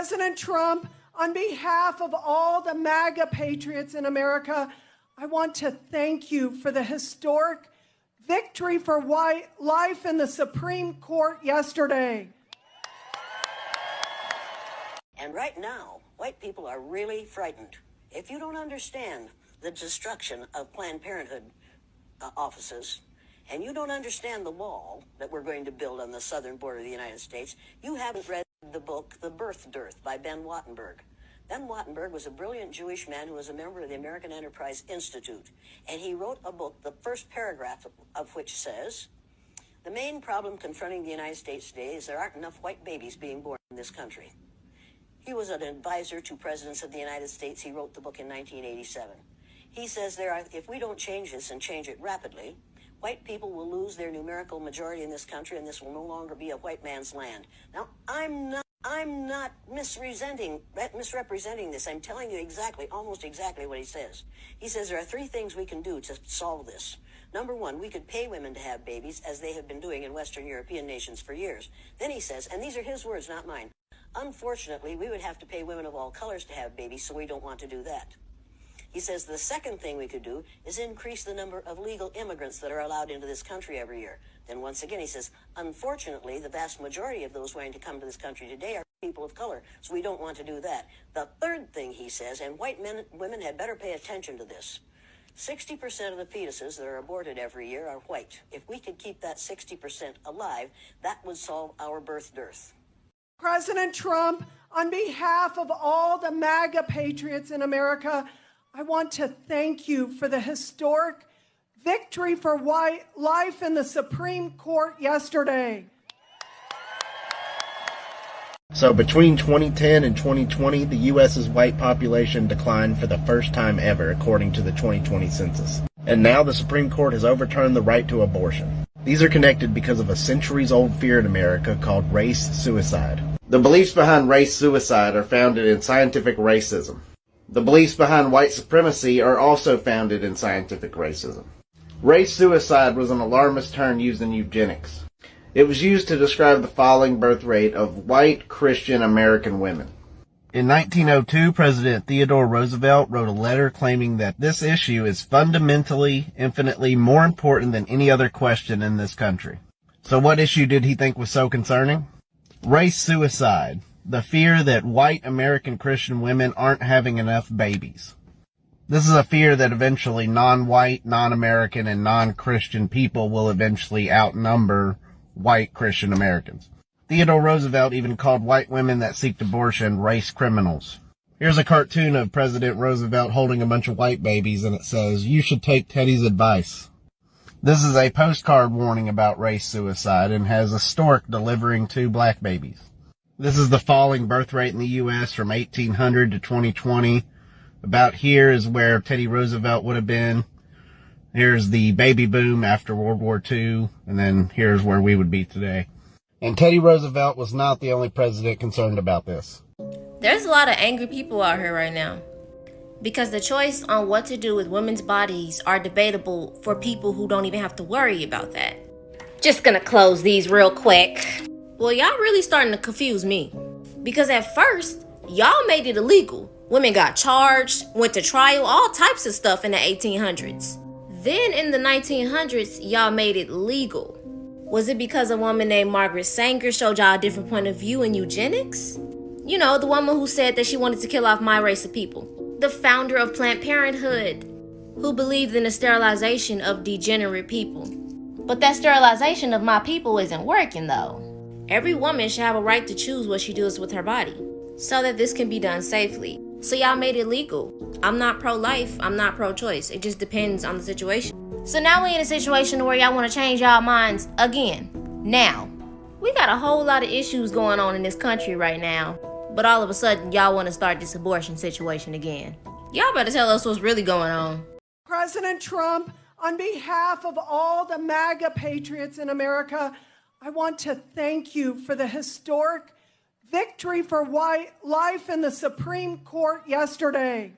President Trump, on behalf of all the MAGA patriots in America, I want to thank you for the historic victory for life in the Supreme Court yesterday. And right now, white people are really frightened. If you don't understand the destruction of Planned Parenthood offices, and you don't understand the wall that we're going to build on the southern border of the United States, you haven't read the book, The Birth Dearth by Ben Wattenberg. Ben Wattenberg was a brilliant Jewish man who was a member of the American Enterprise Institute. And he wrote a book, the first paragraph of which says, the main problem confronting the United States today is there aren't enough white babies being born in this country. He was an advisor to presidents of the United States. He wrote the book in 1987. He says if we don't change this and change it rapidly, white people will lose their numerical majority in this country, and this will no longer be a white man's land. Now, I'm not misrepresenting this. I'm telling you almost exactly what he says. He says there are three things we can do to solve this. Number one, we could pay women to have babies, as they have been doing in Western European nations for years. Then he says, and these are his words, not mine, unfortunately, we would have to pay women of all colors to have babies, so we don't want to do that. He says the second thing we could do is increase the number of legal immigrants that are allowed into this country every year. Then once again, he says, unfortunately, the vast majority of those wanting to come to this country today are people of color, so we don't want to do that. The third thing he says, and white women had better pay attention to this, 60% of the fetuses that are aborted every year are white. If we could keep that 60% alive, that would solve our birth dearth. President Trump, on behalf of all the MAGA patriots in America, I want to thank you for the historic victory for life in the Supreme Court yesterday. So between 2010 and 2020, the U.S.'s white population declined for the first time ever, according to the 2020 census. And now the Supreme Court has overturned the right to abortion. These are connected because of a centuries-old fear in America called race suicide. The beliefs behind race suicide are founded in scientific racism. The beliefs behind white supremacy are also founded in scientific racism. Race suicide was an alarmist term used in eugenics. It was used to describe the falling birth rate of white Christian American women. In 1902, President Theodore Roosevelt wrote a letter claiming that this issue is fundamentally, infinitely more important than any other question in this country. So what issue did he think was so concerning? Race suicide. The fear that white American Christian women aren't having enough babies. This is a fear that eventually non-white, non-American, and non-Christian people will eventually outnumber white Christian Americans. Theodore Roosevelt even called white women that seek abortion race criminals. Here's a cartoon of President Roosevelt holding a bunch of white babies, and it says, "You should take Teddy's advice." This is a postcard warning about race suicide and has a stork delivering 2 black babies. This is the falling birth rate in the U.S. from 1800 to 2020. About here is where Teddy Roosevelt would have been. Here's the baby boom after World War II, and then here's where we would be today. And Teddy Roosevelt was not the only president concerned about this. There's a lot of angry people out here right now because the choice on what to do with women's bodies are debatable for people who don't even have to worry about that. Just gonna close these real quick. Well, y'all really starting to confuse me. Because at first, y'all made it illegal. Women got charged, went to trial, all types of stuff in the 1800s. Then in the 1900s, y'all made it legal. Was it because a woman named Margaret Sanger showed y'all a different point of view in eugenics? You know, the woman who said that she wanted to kill off my race of people. The founder of Planned Parenthood, who believed in the sterilization of degenerate people. But that sterilization of my people isn't working though. Every woman should have a right to choose what she does with her body, so that this can be done safely. So y'all made it legal. I'm not pro-life, I'm not pro-choice. It just depends on the situation. So now we're in a situation where y'all want to change y'all minds again. Now, we got a whole lot of issues going on in this country right now, but all of a sudden y'all want to start this abortion situation again. Y'all better tell us what's really going on. President Trump, on behalf of all the MAGA patriots in America, I want to thank you for the historic victory for life in the Supreme Court yesterday.